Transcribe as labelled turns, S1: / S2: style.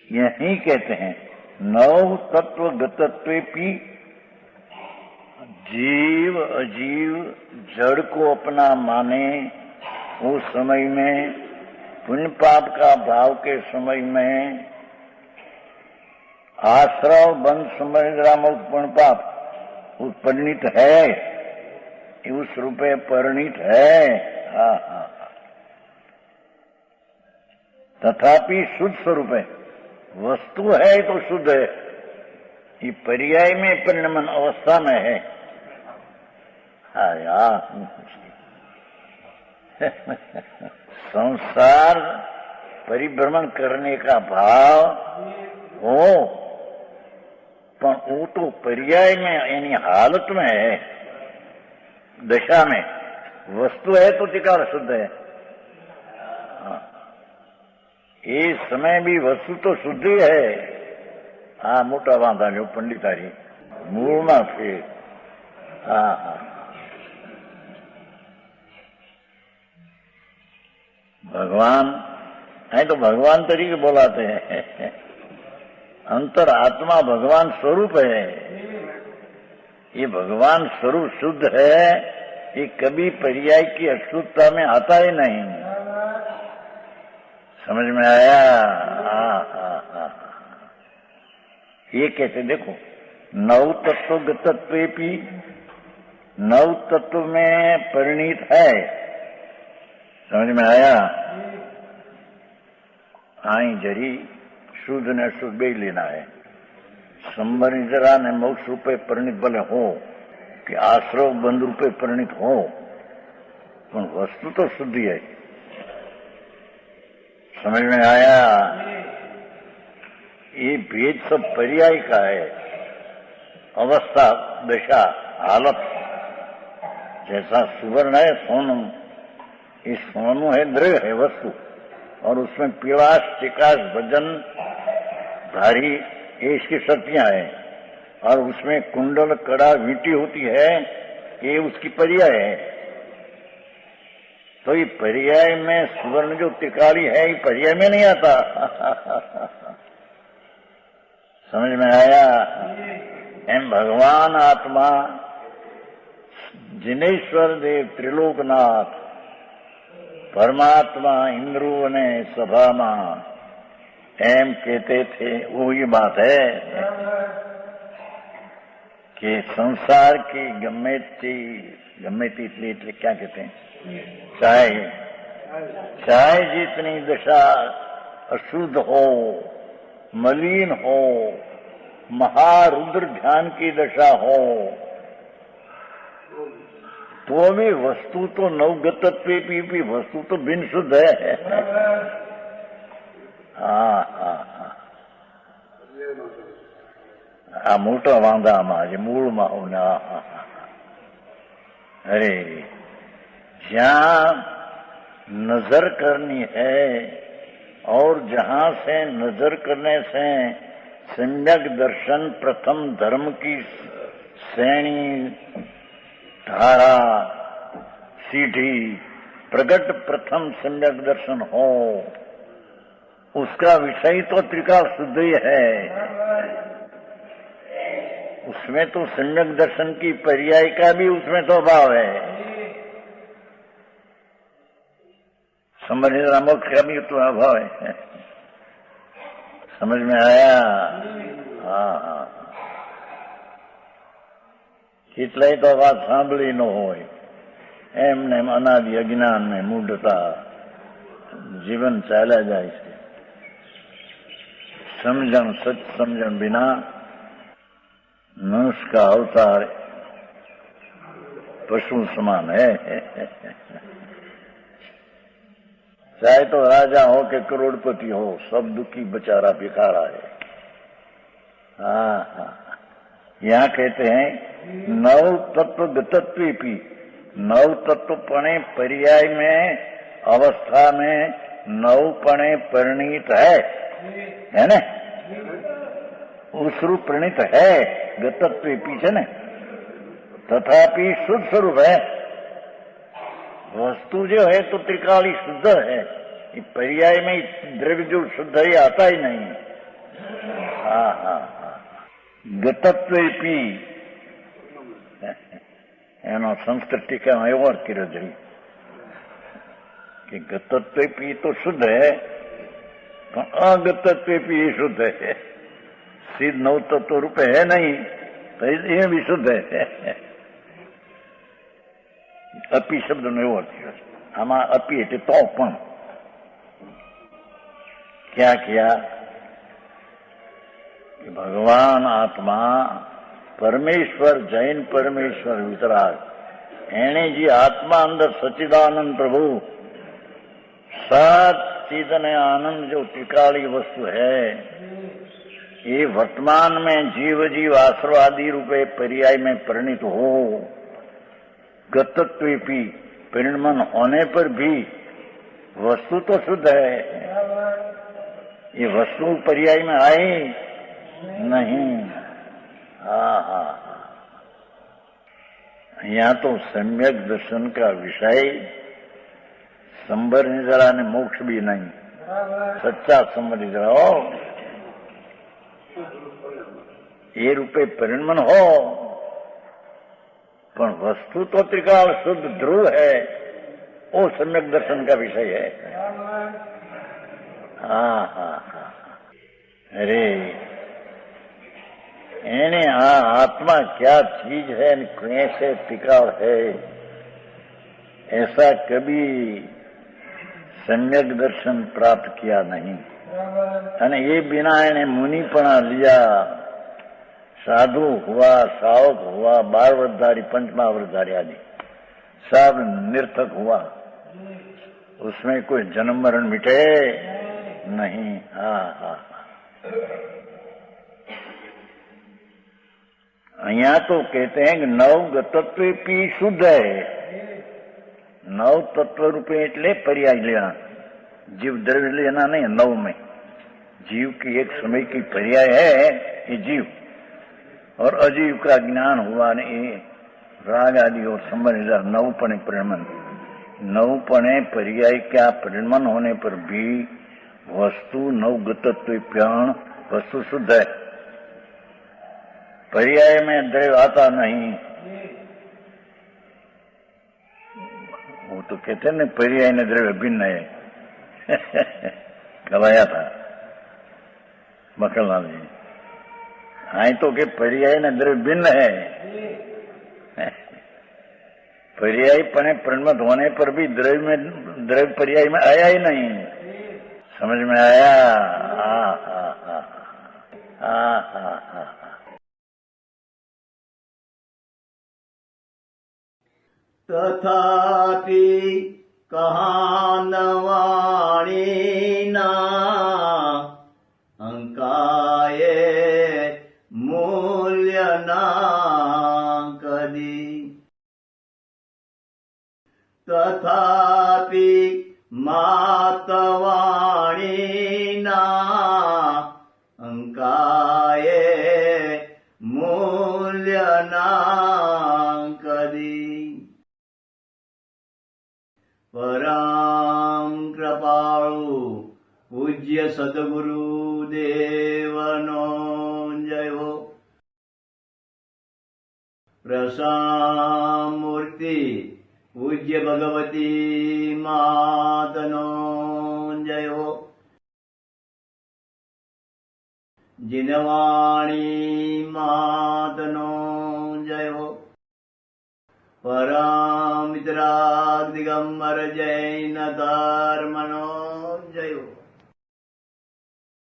S1: यही कहते हैं नव तत्व गतत्वेपि। जीव अजीव जड़ को अपना माने उस समय में, पुण्य पाप का भाव के समय में, आश्रव बंध समझ पुण्य पाप उस परिणित है, उस रूपे परिणित है। तथापि शुद्ध स्वरूप है, वस्तु है तो शुद्ध है। ये पर्याय में परिणमन अवस्था में है। संसार परिभ्रमण करने का भाव हो, पर वो तो पर्याय में यानी हालत में है, दशा में। वस्तु है तो त्रिकाल शुद्ध है। ये समय भी वस्तु तो शुद्ध ही है। हाँ, मोटा वांधा जो पंडितारी मूल में फिर। हाँ, भगवान है तो भगवान तरीके बोलाते हैं। अंतर आत्मा भगवान स्वरूप है। ये भगवान स्वरूप शुद्ध है, ये कभी पर्याय की अशुद्धता में आता ही नहीं। समझ में आया? ये कहते देखो, नव तत्व गतत्वेपि, नव तत्व में परिणीत है। समझ में आया? आई जरी शुद्ध ने शुद्ध भी लेना है। संबरिजरा ने मोक्ष रूपे परिणित भले हो कि आश्रव बंध रूपे परिणित हो, पर वस्तु तो शुद्धि है। समझ में आया? ये भेद सब पर्याय का है। अवस्था, दशा, हालत। जैसा सुवर्ण है सोनम, ये सोनू है, द्रव्य है, वस्तु, और उसमें पिवास टिकास भजन भारी ये इसकी शक्तियां हैं, और उसमें कुंडल कड़ा वींटी होती है, ये उसकी पर्याय है। तो ये पर्याय में सुवर्ण जो त्रिकाली है, ये पर्याय में नहीं आता। समझ में आया? एम भगवान आत्मा जिनेश्वर देव त्रिलोकनाथ परमात्मा इंद्रू ने सभा में एम कहते थे, वो ये बात है कि संसार की गम्मेती इसलिए क्या कहते हैं, चाहे जितनी दशा अशुद्ध हो, मलिन हो, महारुद्र ध्यान की दशा हो, तो भी वस्तु तो नवगतत्व भी वस्तु तो बिन शुद्ध है। आ मोटा वांधा में मूल में। अरे जहां नजर करनी है और जहां से नजर करने से सम्यक दर्शन प्रथम धर्म की श्रेणी धारा सीढ़ी प्रगट प्रथम सम्यक दर्शन हो, उसका विषय तो त्रिकाल शुद्ध ही है। उसमें तो सम्यक दर्शन की पर्याय का भी उसमें तो अभाव है। संबंधित मोक्ष का भी तो अभाव है। समझ में आया? हाँ। એટલે તો વાત સાંભળી ન હોય, એમને અનાદિ અજ્ઞાન ને મૂઢતા જીવન ચાલ્યા જાય છે। સમજણ સચ સમજણ बिना मनुष्य का अवतार पशु समान है। चाहे तो राजा हो के करोड़पति हो, सब दुखी बेचारा भिखारा है। हाँ। यहाँ कहते हैं नव तत्व गतत्वेपि, नव तत्वपणे पर्याय में अवस्था में नवपणे परिणीत है ना? उस रूप परिणीत है गतत्वेपि है ना? तथापि शुद्ध स्वरूप है। वस्तु जो है तो त्रिकाली शुद्ध है, पर्याय में द्रव्य जो शुद्ध है आता ही नहीं। હા હા હા ગતત્વેપી એનો સંસ્કૃત ટીકામાં એવો અર્થ કર્યો છે कि गतत्वेपी तो शुद्ध है पर अगतत्वेपी ये शुद्ध है। सिद्ध नव तत्व रूप है नहीं तो ये भी शुद्ध है। अपी शब्द નો એવો અર્થ છે આમાં अपी એટલે તો પણ क्या किया कि भगवान आत्मा परमेश्वर जैन परमेश्वर वितराग एने जी आत्मा अंदर सच्चिदानंद प्रभु सत चिद ने आनंद जो त्रिकाली वस्तु है ये वर्तमान में जीव जीव आश्रवादी रूपे पर्याय में परिणित हो गतत्वेपी परिणमन होने पर भी वस्तु तो शुद्ध है। ये वस्तु पर्याय में आई नहीं। हाँ हाँ यहाँ तो सम्यक दर्शन का विषय संबर निजरा ने मोक्ष भी नहीं। सच्चा संबर निजरा हो ये रूपे परिणमन हो पर वस्तु तो त्रिकाल शुद्ध ध्रुव है वो सम्यक दर्शन का विषय है। हाँ हाँ हाँ अरे एने आत्मा क्या चीज है कैसे टिकाव है ऐसा कभी सम्यक दर्शन प्राप्त किया नहीं। अने ये बिना एने मुनिपणा लिया साधु हुआ सावक हुआ 12 व्रतधारी 5वां व्रतधारी आदि सब निर्थक हुआ उसमें कोई जन्म मरण मिटे नहीं। हाँ हाँ यहाँ तो कहते हैं कि नव गतत्वेपी शुद्ध है। नव तत्व रूपे એટલે पर्याय लेना जीव द्रव्य लेना नहीं। नव में जीव की एक समय की पर्याय है ये जीव और अजीव का ज्ञान हुआ ये राग आदि और संबंध नवपणे परिणमन नवपणे पर्याय क्या परिणमन होने पर भी वस्तु नवगतत्वेप्याण वस्तु शुद्ध है। पर्याय में द्रव्य आता नहीं। वो तो कहते न पर्याय ने द्रव्य भिन्न है कलाया था मकललाल जी। हाँ तो के पर्याय ने द्रव्य भिन्न है। पर्याय पने परिणमत होने पर भी द्रव्य पर्याय में आया ही नहीं। समझ में आया? हाँ हाँ हाँ हाँ हाँ हाँ
S2: तथापि कहानवाणी ना अंकाये मूल्य ना कदी तथापि मातवाणी ना अंकाये मूल्य ना कदी परम कृपाळु पूज्य सद्गुरु देवनो जय हो। प्रसामूर्ति पूज्य भगवती मातनो जय हो। जिनवाणी मातनो जय हो। परम मित्राग दिगंबर जैन धर्मनो